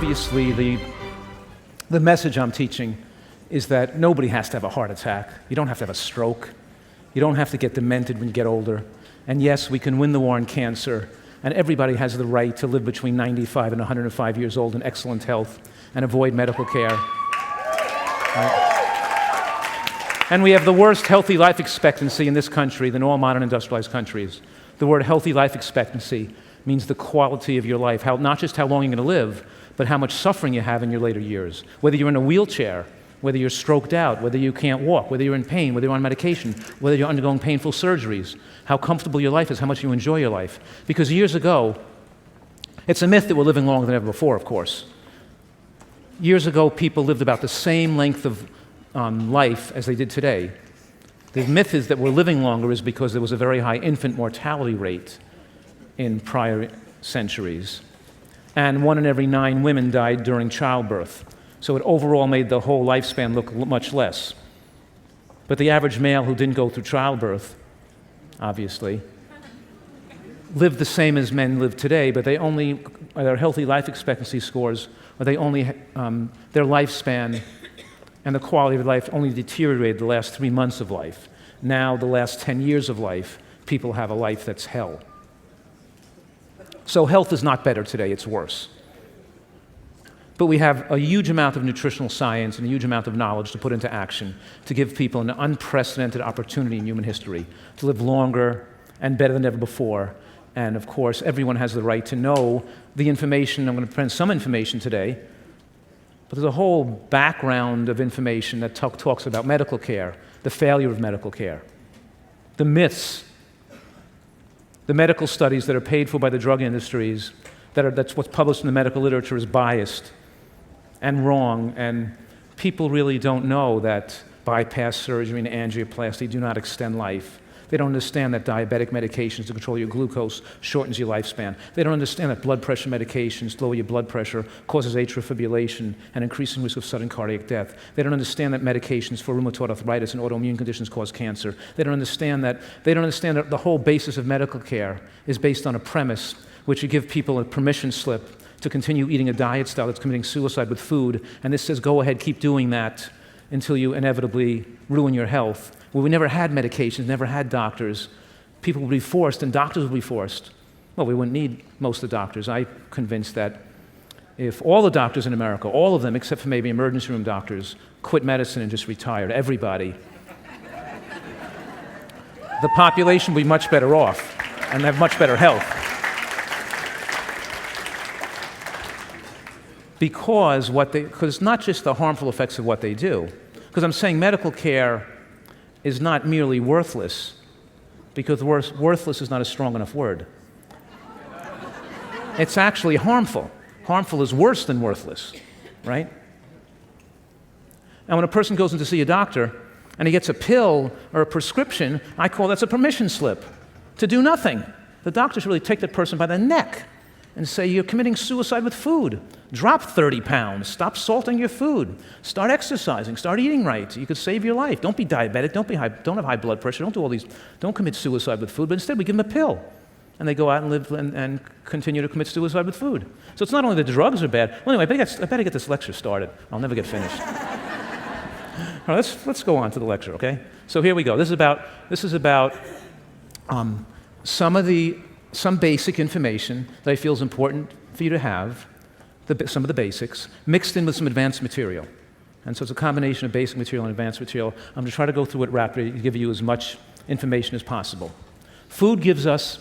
obviously, the message I'm teaching is that nobody has to have a heart attack. You don't have to have a stroke. You don't have to get demented when you get older. And yes, we can win the war on cancer, and everybody has the right to live between 95 and 105 years old in excellent health and avoid medical care. Right? And we have the worst healthy life expectancy in this country than all modern industrialized countries. The word healthy life expectancy means the quality of your life, not just how long you're going to live, but how much suffering you have in your later years. Whether you're in a wheelchair, whether you're stroked out, whether you can't walk, whether you're in pain, whether you're on medication, whether you're undergoing painful surgeries, how comfortable your life is, how much you enjoy your life. Because years ago, it's a myth that we're living longer than ever before, of course. Years ago, people lived about the same length of life as they did today. The myth is that we're living longer is because there was a very high infant mortality rate in prior centuries. And 1 in every 9 women died during childbirth. So it overall made the whole lifespan look much less. But the average male who didn't go through childbirth, obviously, lived the same as men live today, but their healthy life expectancy scores, or their lifespan and the quality of life only deteriorated the last 3 months of life. Now, the last 10 years of life, people have a life that's hell. So health is not better today, it's worse. But we have a huge amount of nutritional science and a huge amount of knowledge to put into action to give people an unprecedented opportunity in human history to live longer and better than ever before. And of course, everyone has the right to know the information. I'm going to present some information today, but there's a whole background of information that talks about medical care, the failure of medical care, the myths, the medical studies that are paid for by the drug industries, that's what's published in the medical literature is biased and wrong, and people really don't know that bypass surgery and angioplasty do not extend life. They don't understand that diabetic medications to control your glucose shortens your lifespan. They don't understand that blood pressure medications lower your blood pressure, causes atrial fibrillation, and increasing risk of sudden cardiac death. They don't understand that medications for rheumatoid arthritis and autoimmune conditions cause cancer. They don't understand that the whole basis of medical care is based on a premise which you give people a permission slip to continue eating a diet style that's committing suicide with food, and this says, go ahead, keep doing that until you inevitably ruin your health. Well, we never had medications, never had doctors. People would be forced, and doctors would be forced. Well, we wouldn't need most of the doctors. I'm convinced that if all the doctors in America, all of them, except for maybe emergency room doctors, quit medicine and just retired, everybody, the population would be much better off and have much better health. Because it's not just the harmful effects of what they do. Because I'm saying medical care is not merely worthless, because worthless is not a strong enough word. It's actually harmful. Harmful is worse than worthless, right? And when a person goes in to see a doctor and he gets a pill or a prescription, I call that's a permission slip to do nothing. The doctor should really take that person by the neck and say, you're committing suicide with food. Drop 30 pounds. Stop salting your food. Start exercising. Start eating right. You could save your life. Don't be diabetic. Don't have high blood pressure. Don't do all these. Don't commit suicide with food. But instead, we give them a pill. And they go out and live and continue to commit suicide with food. So it's not only the drugs are bad. Well, anyway, I better get this lecture started. I'll never get finished. All right, let's go on to the lecture, okay? So here we go. This is about some basic information that I feel is important for you to have, some of the basics, mixed in with some advanced material. And so it's a combination of basic material and advanced material. I'm going to try to go through it rapidly to give you as much information as possible. Food gives us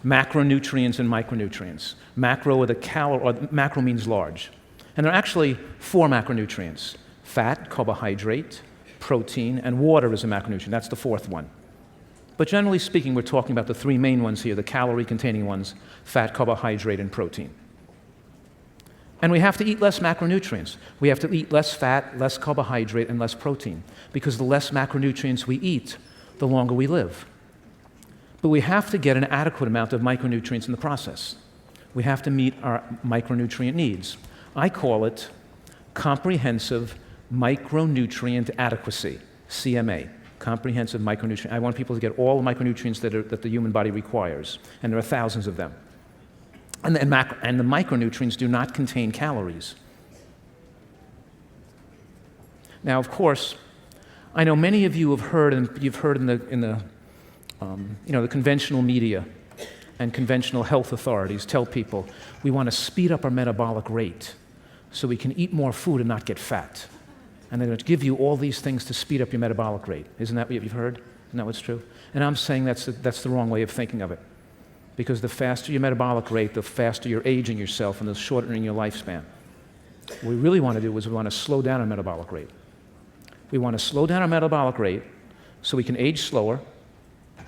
macronutrients and micronutrients. Macro means large. And there are actually 4 macronutrients: fat, carbohydrate, protein, and water is a macronutrient. That's the 4th one. But generally speaking, we're talking about the 3 main ones here, the calorie-containing ones: fat, carbohydrate, and protein. And we have to eat less macronutrients. We have to eat less fat, less carbohydrate, and less protein, because the less macronutrients we eat, the longer we live. But we have to get an adequate amount of micronutrients in the process. We have to meet our micronutrient needs. I call it comprehensive micronutrient adequacy, CMA. Comprehensive micronutrient. I want people to get all the micronutrients that the human body requires, and there are thousands of them. And the micronutrients do not contain calories. Now, of course, I know many of you have heard, and you've heard in the the conventional media and conventional health authorities tell people we want to speed up our metabolic rate so we can eat more food and not get fat. And they're going to give you all these things to speed up your metabolic rate. Isn't that what you've heard? Isn't that what's true? And I'm saying that's the wrong way of thinking of it. Because the faster your metabolic rate, the faster you're aging yourself and the shortening your lifespan. What we really want to do is we want to slow down our metabolic rate. We want to slow down our metabolic rate so we can age slower,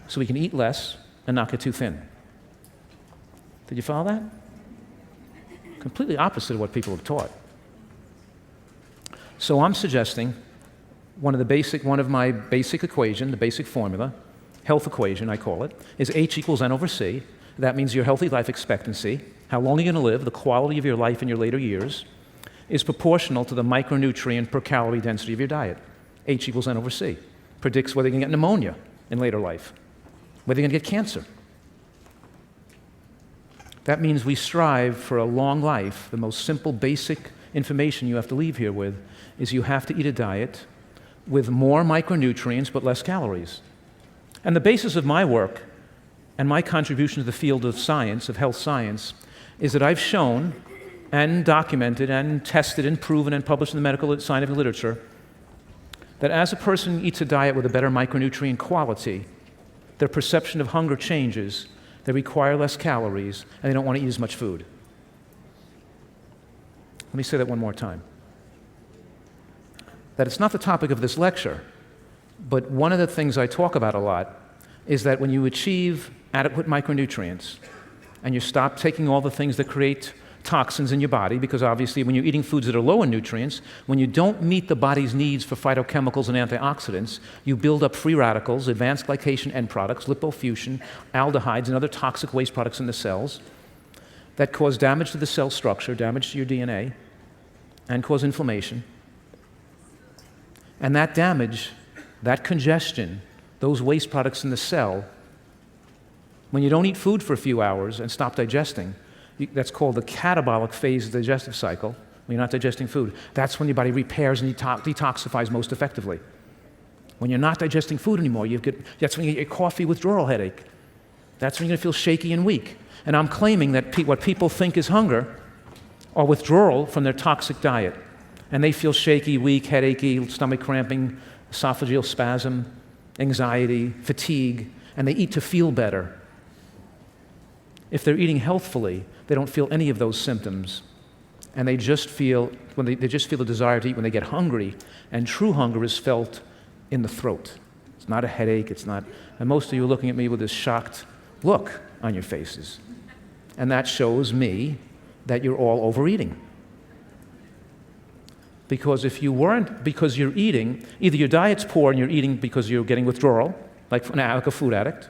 so we can eat less and not get too thin. Did you follow that? Completely opposite of what people have taught. So I'm suggesting one of my basic equation, the basic formula, health equation I call it, is H equals N over C. That means your healthy life expectancy, how long you're going to live, the quality of your life in your later years, is proportional to the micronutrient per calorie density of your diet. H equals N over C. Predicts whether you can get pneumonia in later life, whether you're going to get cancer. That means we strive for a long life. The most simple, basic information you have to leave here with is you have to eat a diet with more micronutrients but less calories. And the basis of my work and my contribution to the field of science, of health science, is that I've shown and documented and tested and proven and published in the medical scientific literature that as a person eats a diet with a better micronutrient quality, their perception of hunger changes, they require less calories, and they don't want to eat as much food. Let me say that one more time. That it's not the topic of this lecture, but one of the things I talk about a lot is that when you achieve adequate micronutrients and you stop taking all the things that create toxins in your body, because obviously when you're eating foods that are low in nutrients, when you don't meet the body's needs for phytochemicals and antioxidants, you build up free radicals, advanced glycation end products, lipofuscin, aldehydes, and other toxic waste products in the cells that cause damage to the cell structure, damage to your DNA, and cause inflammation. And that damage, that congestion, those waste products in the cell, when you don't eat food for a few hours and stop digesting, that's called the catabolic phase of the digestive cycle, when you're not digesting food. That's when your body repairs and detoxifies most effectively. When you're not digesting food anymore, that's when you get your coffee withdrawal headache. That's when you're going to feel shaky and weak. And I'm claiming that what people think is hunger are withdrawal from their toxic diet. And they feel shaky, weak, headachy, stomach cramping, esophageal spasm, anxiety, fatigue, and they eat to feel better. If they're eating healthfully, they don't feel any of those symptoms. And they just feel, they just feel a desire to eat when they get hungry. And true hunger is felt in the throat. It's not a headache, it's not, and most of you are looking at me with this shocked look on your faces. And that shows me that you're all overeating. Because if you weren't, because you're eating, either your diet's poor and you're eating because you're getting withdrawal, like a food addict,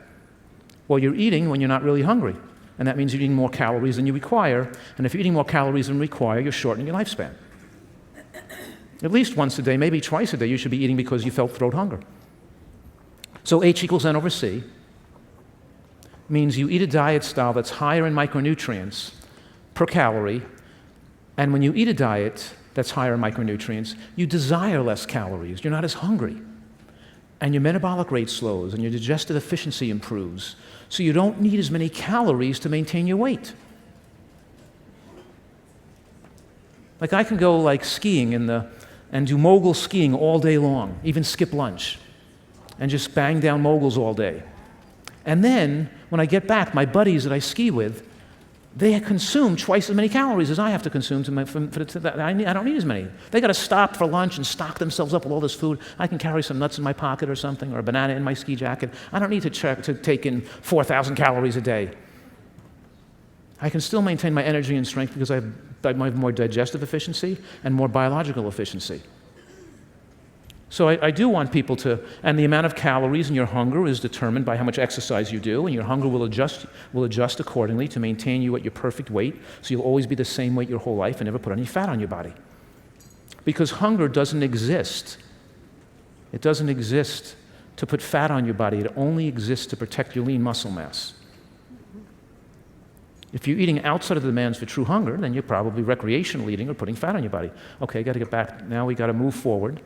or you're eating when you're not really hungry. And that means you're eating more calories than you require. And if you're eating more calories than you require, you're shortening your lifespan. At least once a day, maybe twice a day, you should be eating because you felt throat hunger. So H equals N over C means you eat a diet style that's higher in micronutrients per calorie. And when you eat a diet that's higher in micronutrients, you desire less calories. You're not as hungry. And your metabolic rate slows and your digestive efficiency improves. So you don't need as many calories to maintain your weight. Like I can go like skiing and do mogul skiing all day long, even skip lunch, and just bang down moguls all day. And then when I get back, my buddies that I ski with, they consume twice as many calories as I have to consume. I don't need as many. They got to stop for lunch and stock themselves up with all this food. I can carry some nuts in my pocket or something, or a banana in my ski jacket. I don't need to take in 4,000 calories a day. I can still maintain my energy and strength because I have more digestive efficiency and more biological efficiency. So I do want people to, and the amount of calories in your hunger is determined by how much exercise you do, and your hunger will adjust accordingly to maintain you at your perfect weight, so you'll always be the same weight your whole life and never put any fat on your body. Because hunger doesn't exist. It doesn't exist to put fat on your body. It only exists to protect your lean muscle mass. If you're eating outside of the demands for true hunger, then you're probably recreational eating or putting fat on your body. Okay, got to get back. Now we got to move forward.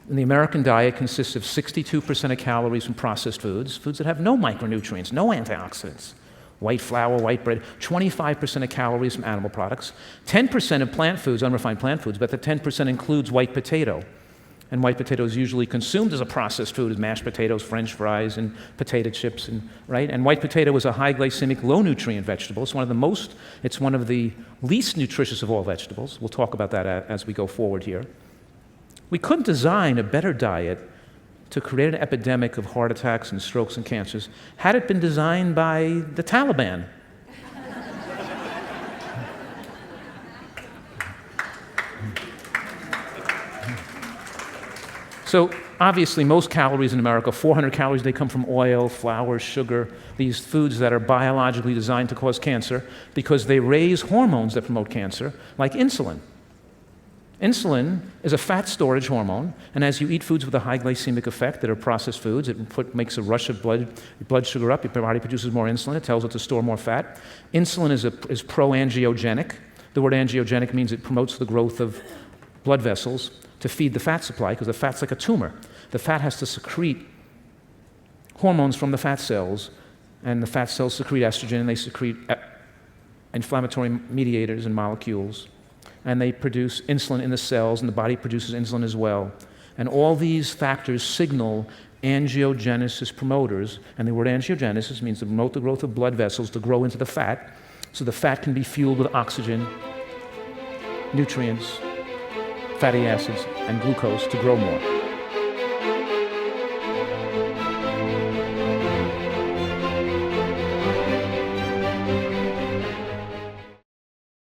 And the American diet consists of 62% of calories from processed foods, foods that have no micronutrients, no antioxidants. White flour, white bread, 25% of calories from animal products, 10% of plant foods, unrefined plant foods, but the 10% includes white potato. And white potato is usually consumed as a processed food, as mashed potatoes, French fries, and potato chips, right? And white potato is a high glycemic, low nutrient vegetable. It's one of the least nutritious of all vegetables. We'll talk about that as we go forward here. We couldn't design a better diet to create an epidemic of heart attacks and strokes and cancers had it been designed by the Taliban. So obviously most calories in America, 400 calories, they come from oil, flour, sugar, these foods that are biologically designed to cause cancer because they raise hormones that promote cancer, like insulin. Insulin is a fat storage hormone, and as you eat foods with a high glycemic effect that are processed foods, it makes a rush of blood sugar up, your body produces more insulin, it tells it to store more fat. Insulin is pro-angiogenic. The word angiogenic means it promotes the growth of blood vessels to feed the fat supply, because the fat's like a tumor. The fat has to secrete hormones from the fat cells, and the fat cells secrete estrogen, and they secrete inflammatory mediators and molecules, and they produce insulin in the cells, and the body produces insulin as well. And all these factors signal angiogenesis promoters, and the word angiogenesis means to promote the growth of blood vessels to grow into the fat, so the fat can be fueled with oxygen, nutrients, fatty acids, and glucose to grow more.